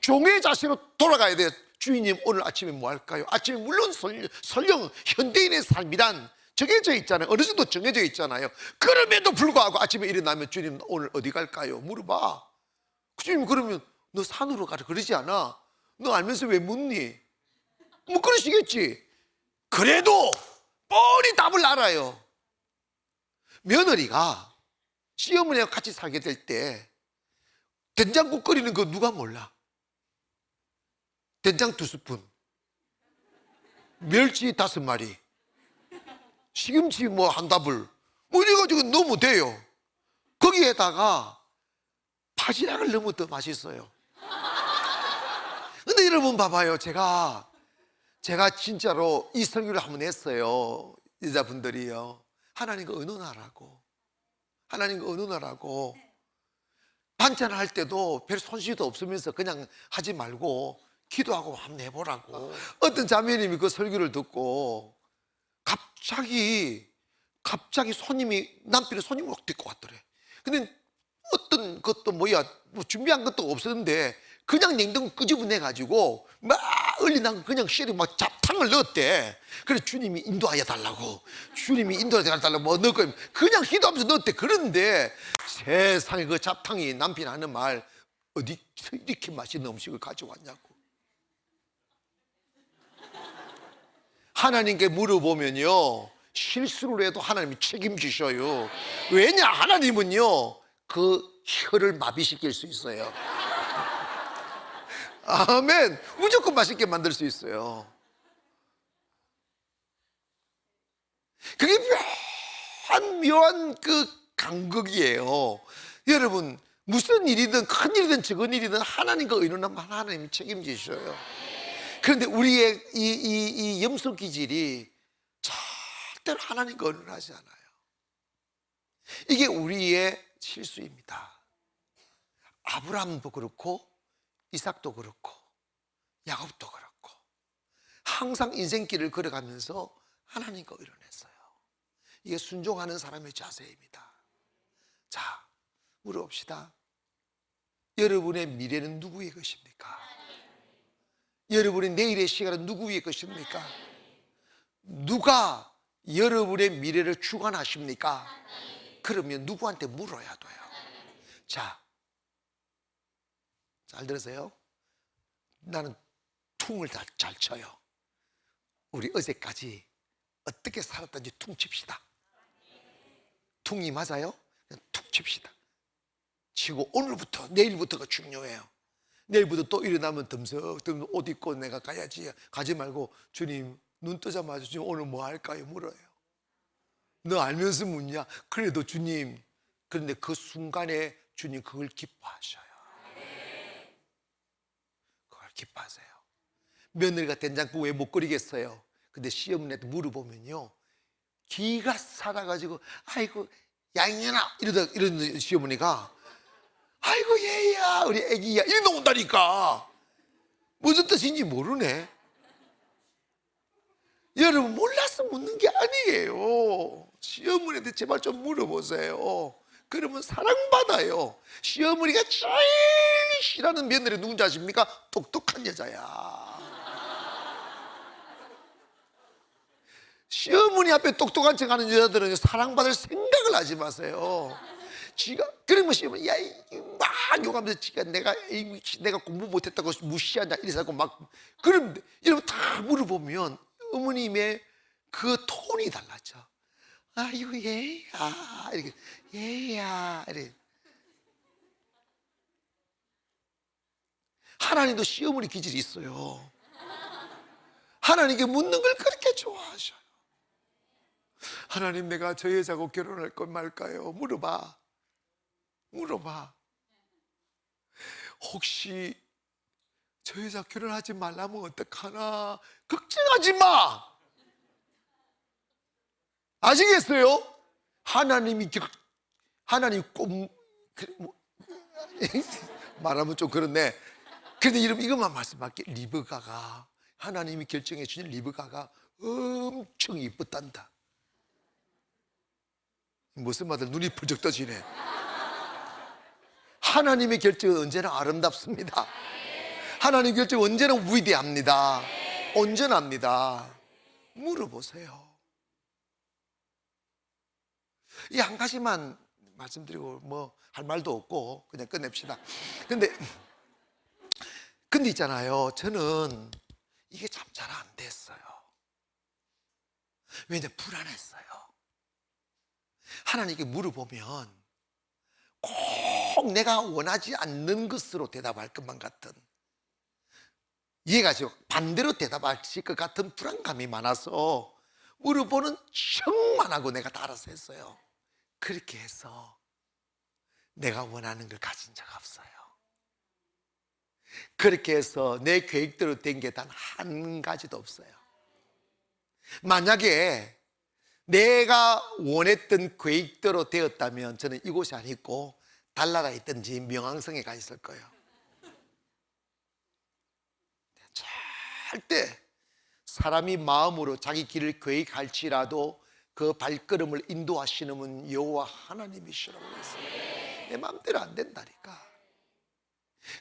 종의 자세로 돌아가야 돼요. 주인님, 오늘 아침에 뭐 할까요? 아침에 물론 설령 현대인의 삶이란 정해져 있잖아요. 어느 정도 정해져 있잖아요. 그럼에도 불구하고 아침에 일어나면 주님 오늘 어디 갈까요? 물어봐. 주님, 그러면 너 산으로 가라 그러지 않아. 너 알면서 왜 묻니? 뭐 그러시겠지. 그래도 뻔히 답을 알아요. 며느리가 시어머니와 같이 살게 될 때 된장국 끓이는 거 누가 몰라? 된장 2스푼, 멸치 5마리, 시금치 뭐 한 다불, 뭐 이래가지고 넣으면 돼요. 거기에다가 파지락을 넣으면 더 맛있어요. 근데 여러분 봐봐요. 제가 진짜로 이 설교를 한번 했어요. 여자분들이요, 하나님과 의논하라고. 하나님과 의논하라고. 반찬을 할 때도 별 손실도 없으면서 그냥 하지 말고 기도하고 한번 해보라고. 어떤 자매님이 그 설교를 듣고 갑자기 남편이 손님이 막 데리고 왔더래. 근데 어떤 것도 뭐야, 뭐 준비한 것도 없었는데 그냥 냉장고 끄집어내가지고 막 얼린 그냥 씨를 막 잡탕을 넣었대. 그래서 주님이 인도하여 달라고, 주님이 인도하여 달라고 뭐 넣고 그냥 기도하면서 넣었대. 그런데 세상에 그 잡탕이 남편이 하는 말, 어디 이렇게 맛있는 음식을 가져왔냐고. 하나님께 물어보면요, 실수를 해도 하나님이 책임지셔요. 왜냐? 하나님은요 그 혀를 마비시킬 수 있어요. 아멘. 무조건 맛있게 만들 수 있어요. 그게 묘한 그 간극이에요. 여러분, 무슨 일이든 큰 일이든 적은 일이든 하나님과 의논하면 하나님이 책임지셔요. 그런데 우리의 이 염소 기질이 절대로 하나님과 의논하지 않아요. 이게 우리의 실수입니다. 아브라함도 그렇고 이삭도 그렇고 야곱도 그렇고 항상 인생길을 걸어가면서 하나님과 의논했어요. 이게 순종하는 사람의 자세입니다. 자, 물어봅시다. 여러분의 미래는 누구의 것입니까? 여러분의 내일의 시간은 누구의 것입니까? 누가 여러분의 미래를 주관하십니까? 그러면 누구한테 물어야 돼요. 자, 잘 들으세요. 나는 퉁을 잘 쳐요. 우리 어제까지 어떻게 살았던지 퉁 칩시다. 퉁이 맞아요? 그냥 퉁 칩시다. 치고 오늘부터 내일부터가 중요해요. 내일부터 또 일어나면 덤석덤석 옷 입고 내가 가야지. 가지 말고 주님 눈 뜨자마자 주님 오늘 뭐 할까요? 물어요. 너 알면서 묻냐? 그래도 주님. 그런데 그 순간에 주님 그걸 기뻐하셔요. 그걸 기뻐하세요. 며느리가 된장국 왜 못 끓이겠어요? 근데 시어머니한테 물어보면요, 기가 살아가지고 아이고 양년아 이러던 시어머니가 아이고 얘야 우리 애기야 이러다 온다니까. 무슨 뜻인지 모르네. 여러분, 몰라서 묻는 게 아니에요. 시어머니한테 제발 좀 물어보세요. 그러면 사랑받아요. 시어머니가 제일 싫어하는 며느리 누군지 아십니까? 똑똑한 여자야. 시어머니 앞에 똑똑한 척 하는 여자들은 사랑받을 생각을 하지 마세요. 그러면 시어머니 막 욕하면서 내가 공부 못했다고 무시하냐 이래서 막. 그런데 여러분 다 물어보면 어머님의 그 톤이 달라져. 아이고 얘야 이렇게, 얘야 이렇게. 하나님도 시어머니 기질이 있어요. 하나님께 묻는 걸 그렇게 좋아하셔요. 하나님, 내가 저 여자하고 결혼할 건 말까요? 물어봐. 혹시 저 여자 결혼하지 말라면 어떡하나? 걱정하지 마. 아시겠어요? 하나님 말하면 좀 그렇네. 그런데 이것만 말씀할게. 리브가가, 하나님이 결정해 주신 리브가가 엄청 이뻤단다. 무슨 말들 눈이 펄쩍 떠지네. 하나님의 결정은 언제나 아름답습니다. 하나님의 결정은 언제나 위대합니다. 온전합니다. 물어보세요. 이 한 가지만 말씀드리고 뭐 할 말도 없고 그냥 끝냅시다. 근데 있잖아요, 저는 이게 참 잘 안 됐어요. 왜냐, 불안했어요. 하나님께 물어보면 꼭 내가 원하지 않는 것으로 대답할 것만 같은, 이해가죠? 반대로 대답하실 것 같은 불안감이 많아서 물어보는 척만 하고 내가 다 알아서 했어요. 그렇게 해서 내가 원하는 걸 가진 적 없어요. 그렇게 해서 내 계획대로 된 게 단 한 가지도 없어요. 만약에 내가 원했던 계획대로 되었다면 저는 이곳이 아니고 달나라에 있든지 명왕성에 가 있을 거예요. 절대 사람이 마음으로 자기 길을 계획할지라도 그 발걸음을 인도하시는 분 여호와 하나님이시라고 했어요. 내 마음대로 안 된다니까.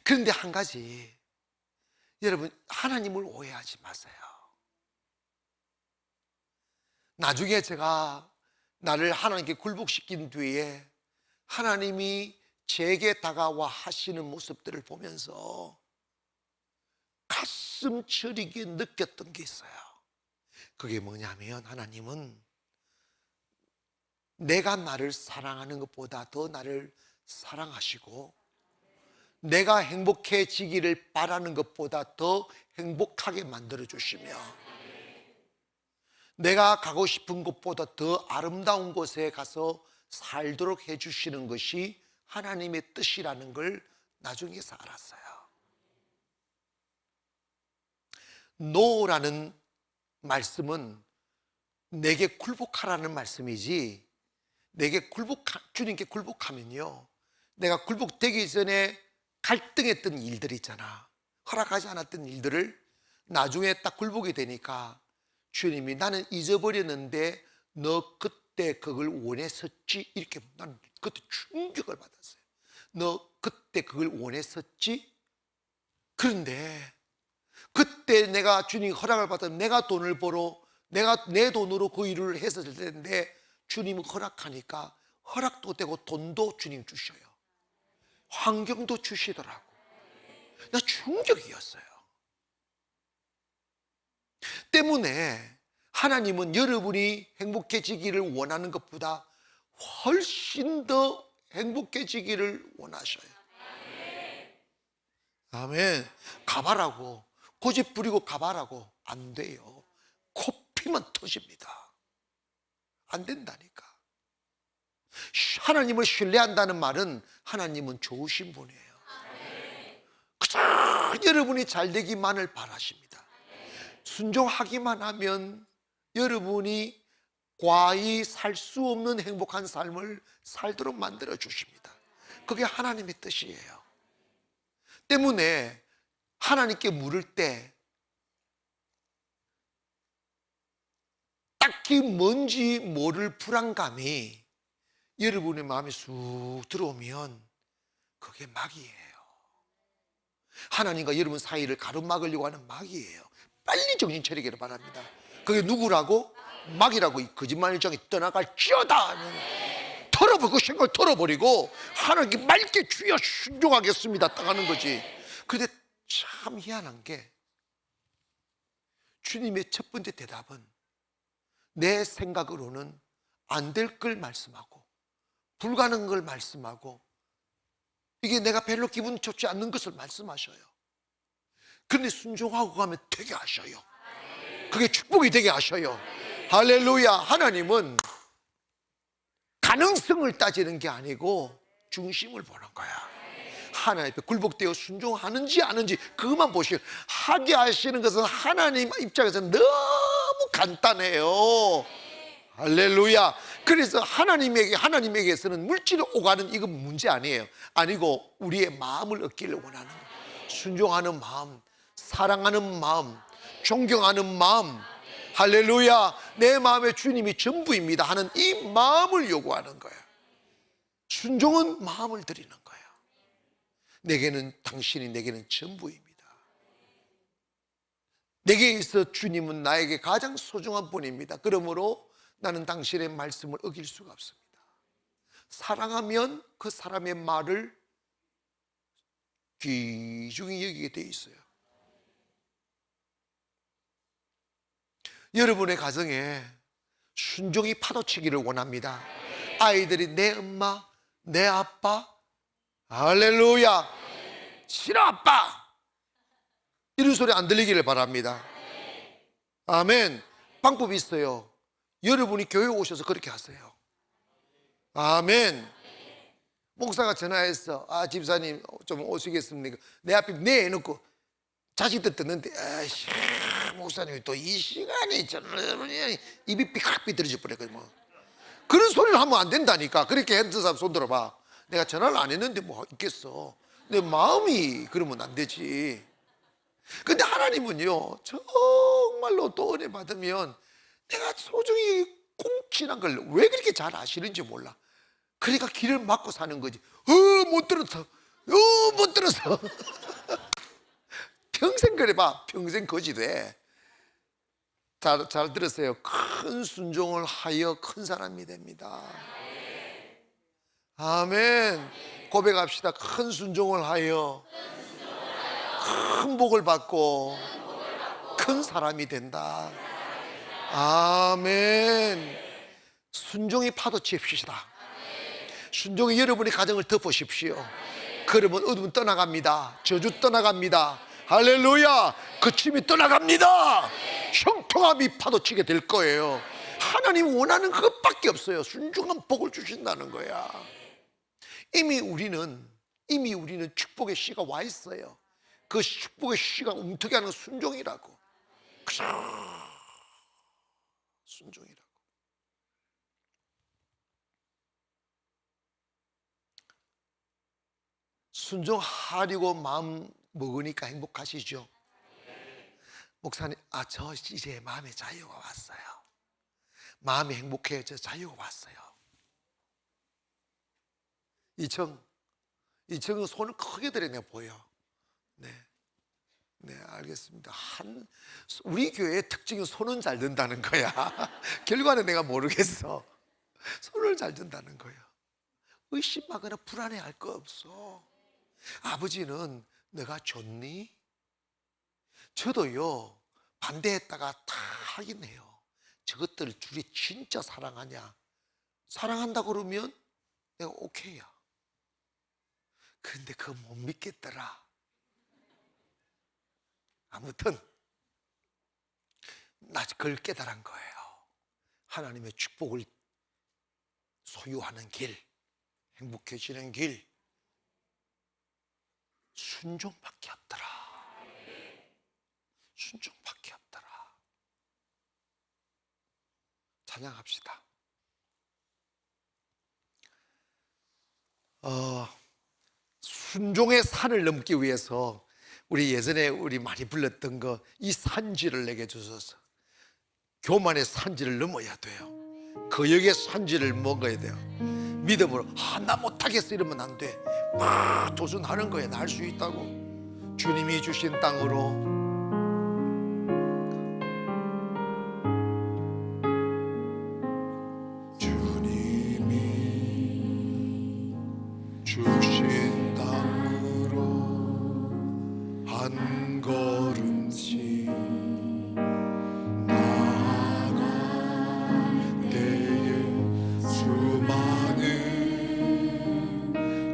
그런데 한 가지, 여러분, 하나님을 오해하지 마세요. 나중에 제가 나를 하나님께 굴복시킨 뒤에 하나님이 제게 다가와 하시는 모습들을 보면서 가슴 저리게 느꼈던 게 있어요. 그게 뭐냐면, 하나님은 내가 나를 사랑하는 것보다 더 나를 사랑하시고, 내가 행복해지기를 바라는 것보다 더 행복하게 만들어 주시며, 내가 가고 싶은 곳보다 더 아름다운 곳에 가서 살도록 해주시는 것이 하나님의 뜻이라는 걸 나중에서 알았어요. 노라는 말씀은 내게 굴복하라는 말씀이지, 주님께 굴복하면요, 내가 굴복되기 전에 갈등했던 일들 있잖아, 허락하지 않았던 일들을 나중에 딱 굴복이 되니까 주님이, 나는 잊어버렸는데 너 그때 그걸 원했었지? 이렇게, 나는 그때 충격을 받았어요. 너 그때 그걸 원했었지? 그런데 그때 내가 주님 허락을 받으면 내가 돈을 벌어, 내가 내 돈으로 그 일을 했었을 텐데 주님은 허락하니까 허락도 되고 돈도 주님 주셔요. 환경도 주시더라고. 나 충격이었어요. 때문에 하나님은 여러분이 행복해지기를 원하는 것보다 훨씬 더 행복해지기를 원하셔요. 아멘. 가봐라고, 고집 부리고 가봐라고 안 돼요. 코피만 터집니다. 안 된다니까. 하나님을 신뢰한다는 말은 하나님은 좋으신 분이에요. 그저 여러분이 잘 되기만을 바라십니다. 순종하기만 하면 여러분이 과히 살 수 없는 행복한 삶을 살도록 만들어 주십니다. 그게 하나님의 뜻이에요. 때문에 하나님께 물을 때 딱히 뭔지 모를 불안감이 여러분의 마음에 쑥 들어오면 그게 마귀예요. 하나님과 여러분 사이를 가로막으려고 하는 마귀예요. 빨리 정신 차리기를 바랍니다. 그게 누구라고? 마귀라고. 이 거짓말장이 떠나갈지어다 하면 털어버리고 생각을 털어버리고 하나님께 맑게 주여 순종하겠습니다 딱 하는 거지. 그런데 참 희한한 게, 주님의 첫 번째 대답은 내 생각으로는 안 될 걸 말씀하고 불가능한 걸 말씀하고 이게 내가 별로 기분 좋지 않는 것을 말씀하셔요. 그런데 순종하고 가면 되게 하셔요. 그게 축복이 되게 하셔요. 할렐루야. 하나님은 가능성을 따지는 게 아니고 중심을 보는 거야. 하나님 앞에 굴복되어 순종하는지 아는지 그것만 보시고, 하게 하시는 것은 하나님 입장에서는 너무 간단해요. 할렐루야. 그래서 하나님에게서는 물질을 오가는 이건 문제 아니에요. 아니고 우리의 마음을 얻기를 원하는 거예요. 순종하는 마음, 사랑하는 마음, 존경하는 마음. 할렐루야. 내 마음에 주님이 전부입니다 하는 이 마음을 요구하는 거예요. 순종은 마음을 드리는 거예요. 당신이 내게는 전부입니다. 내게 있어 주님은 나에게 가장 소중한 분입니다. 그러므로 나는 당신의 말씀을 어길 수가 없습니다. 사랑하면 그 사람의 말을 귀중히 여기게 돼 있어요. 여러분의 가정에 순종이 파도치기를 원합니다. 아이들이 내 엄마, 내 아빠, 할렐루야, 싫어 아빠, 이런 소리 안 들리기를 바랍니다. 아멘. 방법이 있어요. 여러분이 교회 오셔서 그렇게 하세요. 아멘. 목사가 전화해서 집사님 좀 오시겠습니까? 내 앞에 내놓고 자식들 듣는데 목사님이 또 이 시간에 전화를 입이 삐깍 삐뚤어져 버렸거든. 그런 소리를 하면 안 된다니까. 그렇게 했던 사람 손 들어봐. 내가 전화를 안 했는데 뭐 있겠어. 내 마음이 그러면 안 되지. 근데 하나님은요, 정말로 또 은혜 받으면 내가 소중히 꽁치난 걸 왜 그렇게 잘 아시는지 몰라. 그러니까 길을 막고 사는 거지. 못 들었어. 못 들었어. 평생 그래 봐. 평생 거지 돼. 잘 들으세요. 큰 순종을 하여 큰 사람이 됩니다. 아멘. 고백합시다. 큰 순종을 하여 큰 복을 받고 큰 사람이 된다. 아멘. 순종이 파도치십시다. 순종이 여러분의 가정을 덮으십시오. 그러면 어둠 떠나갑니다. 저주 떠나갑니다. 할렐루야. 거침이 떠나갑니다. 형통함이 파도치게 될 거예요. 하나님 원하는 그것밖에 없어요. 순종한 복을 주신다는 거야. 이미 우리는 축복의 씨가 와 있어요. 그 축복의 씨가 움트게 하는 순종이라고. 순종이라고. 순종하려고 마음 먹으니까 행복하시죠? 목사님, 저 이제 마음에 자유가 왔어요. 마음이 행복해요. 저 자유가 왔어요. 이청은 손을 크게 들여 내가 보여. 네, 알겠습니다. 우리 교회의 특징은 손은 잘 든다는 거야. 결과는 내가 모르겠어. 손을 잘 든다는 거야. 의심하거나 불안해할 거 없어. 아버지는 너가 좋니? 저도요, 반대했다가 다 하긴 해요. 저것들 둘이 진짜 사랑하냐? 사랑한다 그러면 내가 오케이야. 근데 그거 못 믿겠더라. 아무튼 나 그걸 깨달은 거예요. 하나님의 축복을 소유하는 길, 행복해지는 길, 순종밖에 없더라. 순종밖에 없더라. 찬양합시다. 순종의 산을 넘기 위해서 우리 예전에 많이 불렀던 거, 이 산지를 내게 주소서. 교만의 산지를 넘어야 돼요. 거역의 산지를 먹어야 돼요. 믿음으로 나 못하겠어 이러면 안 돼. 막 도전하는 거야. 나 할 수 있다고. 주님이 주신 땅으로 주신 땅으로 한 걸음씩 나아갈 때에 수많은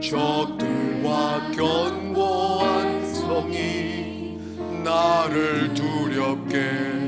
적들과 견고한 성이 나를 두렵게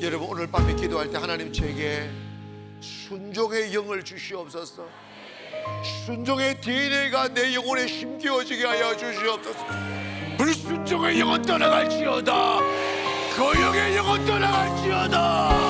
여러분, 오늘 밤에 기도할 때 하나님 제게 순종의 영을 주시옵소서. 순종의 DNA가 내 영혼에 심겨지게 하여 주시옵소서. 불순종의 영은 떠나갈지어다. 거역의 영은 떠나갈지어다.